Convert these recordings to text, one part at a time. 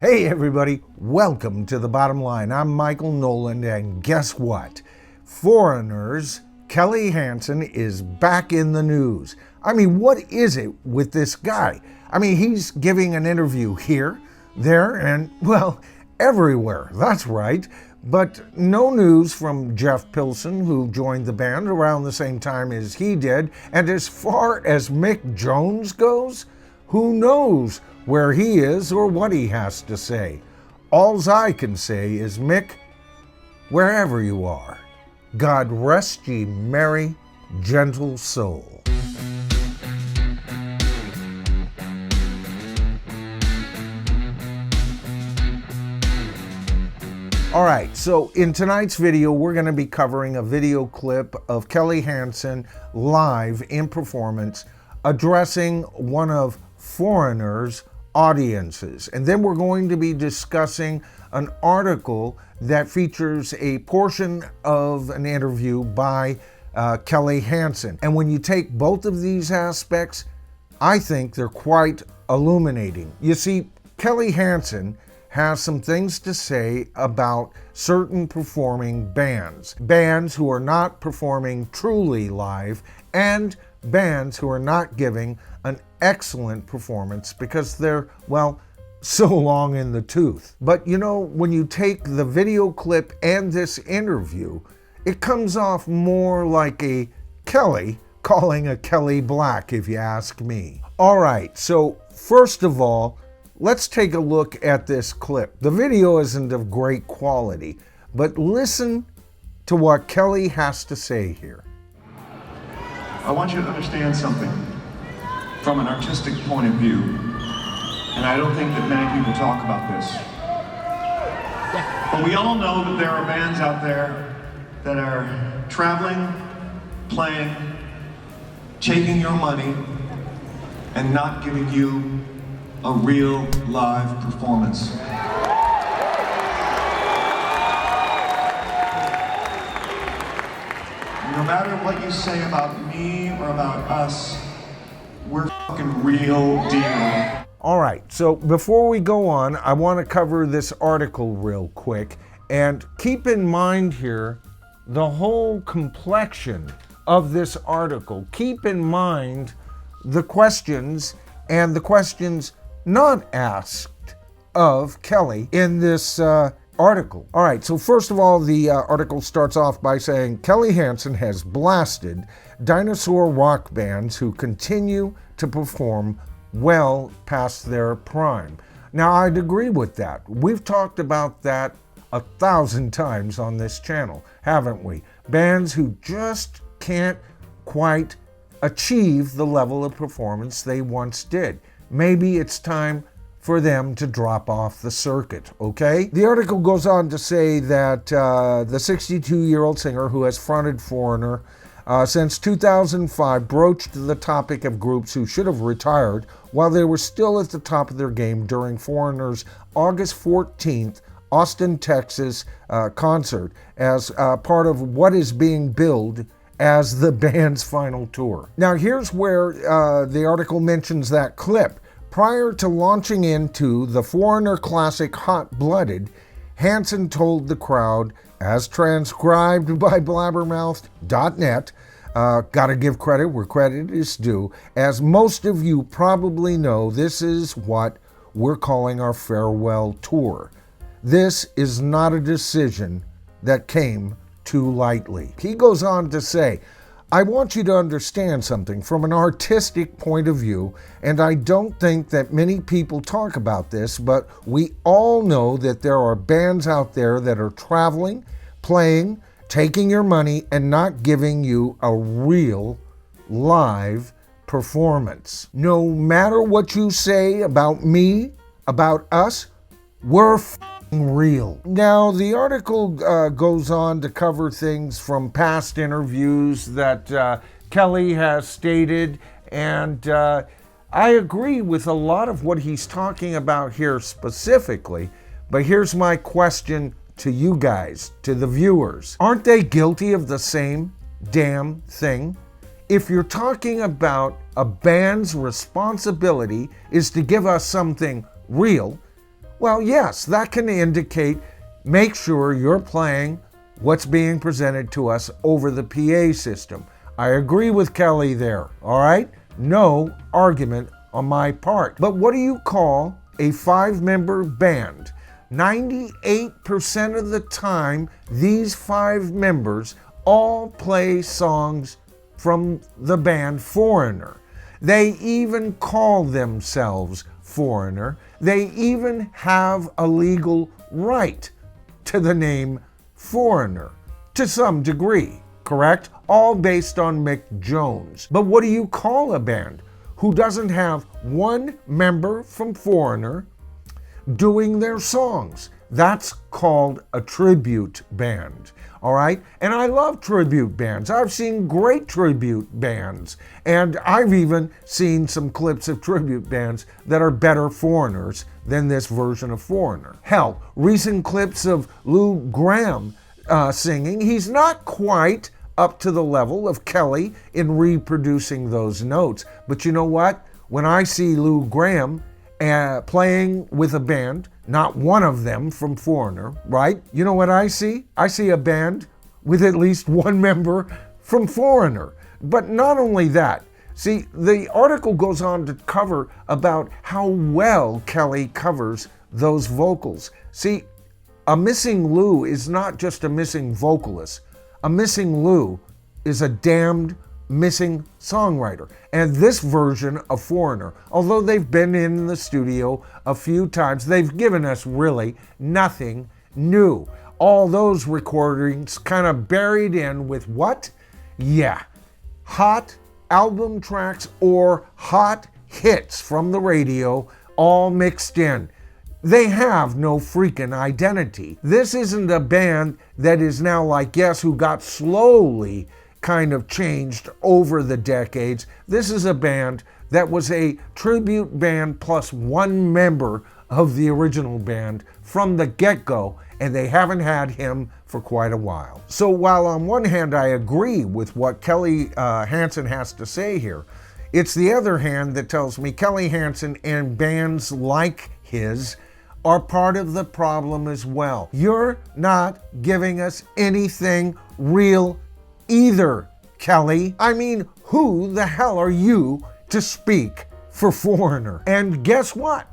Hey everybody, welcome to The Bottom Line. I'm Michael Nolan, and guess what? Foreigners, Kelly Hansen is back in the news. I mean, what is it with this guy? I mean, he's giving an interview here, there, and, well, everywhere. That's right. But no news from Jeff Pilson, who joined the band around the same time as he did. And as far as Mick Jones goes, who knows where he is or what he has to say. Alls I can say is, Mick, wherever you are, God rest ye merry, gentle soul. All right, so in tonight's video, we're going to be covering a video clip of Kelly Hansen live in performance addressing one of Foreigner's audiences. And then we're going to be discussing an article that features a portion of an interview by Kelly Hansen. And when you take both of these aspects, I think they're quite illuminating. You see, Kelly Hansen has some things to say about certain performing bands who are not performing truly live, and bands who are not giving an excellent performance because they're, well, so long in the tooth. But you know, when you take the video clip and this interview, it comes off more like a Kelly calling a Kelly Black, if you ask me. All right, so first of all, let's take a look at this clip. The video isn't of great quality, but listen to what Kelly has to say here. I want you to understand something from an artistic point of view, and I don't think that many people talk about this. But we all know that there are bands out there that are traveling, playing, taking your money, and not giving you a real live performance. No matter what you say about me or about us, we're fucking real deal. All right, so before we go on, I want to cover this article real quick. And keep in mind here the whole complexion of this article. Keep in mind the questions and the questions not asked of Kelly in this article. All right, so first of all, the article starts off by saying Kelly Hansen has blasted dinosaur rock bands who continue to perform well past their prime. Now, I'd agree with that. We've talked about that 1,000 times on this channel, haven't we? Bands who just can't quite achieve the level of performance they once did. Maybe it's time for them to drop off the circuit, okay? The article goes on to say that the 62-year-old singer who has fronted Foreigner since 2005 broached the topic of groups who should have retired while they were still at the top of their game during Foreigner's August 14th Austin, Texas concert as part of what is being billed as the band's final tour. Now here's where the article mentions that clip. Prior to launching into the Foreigner classic Hot Blooded, Hansen told the crowd, as transcribed by blabbermouth.net, gotta give credit where credit is due, as most of you probably know, this is what we're calling our farewell tour. This is not a decision that came too lightly. He goes on to say, I want you to understand something from an artistic point of view, and I don't think that many people talk about this, but we all know that there are bands out there that are traveling, playing, taking your money, and not giving you a real live performance. No matter what you say about me, about us, we're real. Now, the article goes on to cover things from past interviews that Kelly has stated, and I agree with a lot of what he's talking about here specifically, but here's my question to you guys, to the viewers. Aren't they guilty of the same damn thing? If you're talking about a band's responsibility is to give us something real, Well, yes, that can indicate, make sure you're playing what's being presented to us over the PA system. I agree with Kelly there, all right? No argument on my part. But what do you call a 5-member band? 98% of the time, these 5 members all play songs from the band Foreigner. They even call themselves Foreigner. They even have a legal right to the name Foreigner to some degree, correct? All based on Mick Jones. But what do you call a band who doesn't have one member from Foreigner doing their songs? That's called a tribute band, all right? And I love tribute bands. I've seen great tribute bands, and I've even seen some clips of tribute bands that are better Foreigners than this version of Foreigner. Hell, recent clips of Lou Gramm singing, he's not quite up to the level of Kelly in reproducing those notes. But you know what? When I see Lou Gramm playing with a band, not one of them from Foreigner, right? You know what I see? I see a band with at least one member from Foreigner. But not only that, see, the article goes on to cover about how well Kelly covers those vocals. See, a missing Lou is not just a missing vocalist. A missing Lou is a damned missing songwriter. And this version of Foreigner, although they've been in the studio a few times, they've given us really nothing new. All those recordings kind of buried in with what? Yeah, hot album tracks or hot hits from the radio all mixed in. They have no freaking identity. This isn't a band that is now like Guess Who got slowly kind of changed over the decades. This is a band that was a tribute band plus one member of the original band from the get-go, and they haven't had him for quite a while. So while on one hand I agree with what Kelly Hansen has to say here, it's the other hand that tells me Kelly Hansen and bands like his are part of the problem as well. You're not giving us anything real either, Kelly. I mean, who the hell are you to speak for Foreigner? And guess what?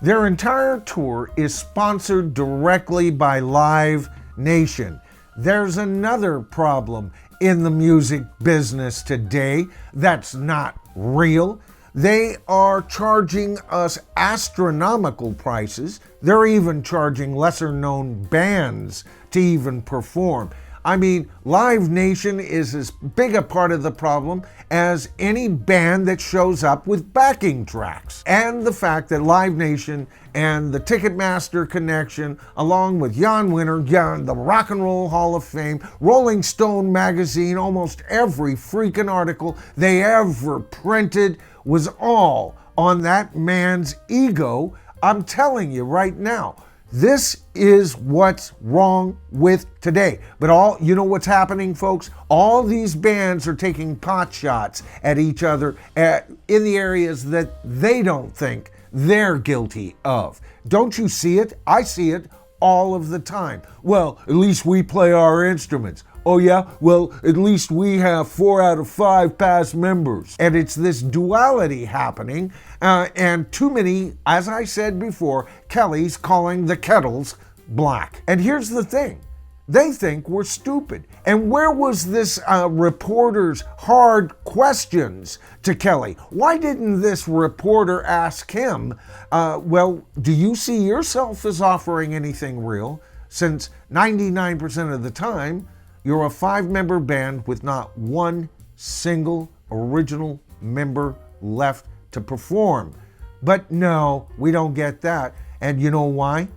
Their entire tour is sponsored directly by Live Nation. There's another problem in the music business today that's not real. They are charging us astronomical prices. They're even charging lesser known bands to even perform. I mean, Live Nation is as big a part of the problem as any band that shows up with backing tracks. And the fact that Live Nation and the Ticketmaster connection, along with Jan Winter, the Rock and Roll Hall of Fame, Rolling Stone magazine, almost every freaking article they ever printed was all on that man's ego. I'm telling you right now, this is what's wrong with today. But you know what's happening, folks? All these bands are taking pot shots at each other in the areas that they don't think they're guilty of. Don't you see it? I see it all of the time. Well, at least we play our instruments. Oh yeah? Well, at least we have 4 out of 5 past members. And it's this duality happening, and too many, as I said before, Kelly's calling the kettles black. And here's the thing. They think we're stupid. And where was this reporter's hard questions to Kelly? Why didn't this reporter ask him, well, do you see yourself as offering anything real? Since 99% of the time, you're a 5-member band with not one single original member left to perform. But no, we don't get that. And you know why?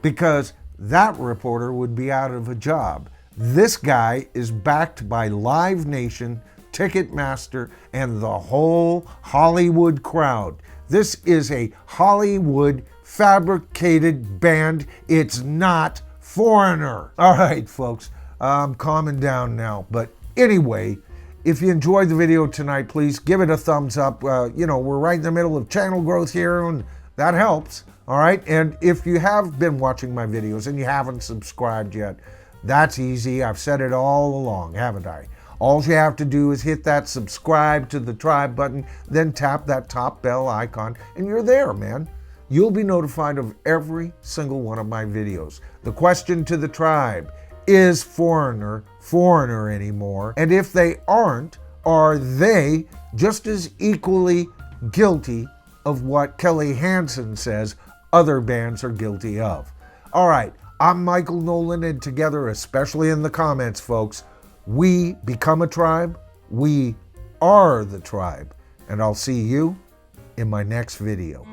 Because that reporter would be out of a job. This guy is backed by Live Nation, Ticketmaster, and the whole Hollywood crowd. This is a Hollywood fabricated band. It's not Foreigner. All right, folks. I'm calming down now. But anyway, if you enjoyed the video tonight, please give it a thumbs up. We're right in the middle of channel growth here, and that helps. All right, and if you have been watching my videos and you haven't subscribed yet, that's easy. I've said it all along, haven't I? All you have to do is hit that subscribe to the tribe button, then tap that top bell icon, and you're there, man. You'll be notified of every single one of my videos. The question to the tribe: is foreigner anymore? And if they aren't, are they just as equally guilty of what Kelly Hansen says other bands are guilty of? All right, I'm Michael Nolan, and together, especially in the comments, folks, we become a tribe. We are the tribe. And I'll see you in my next video.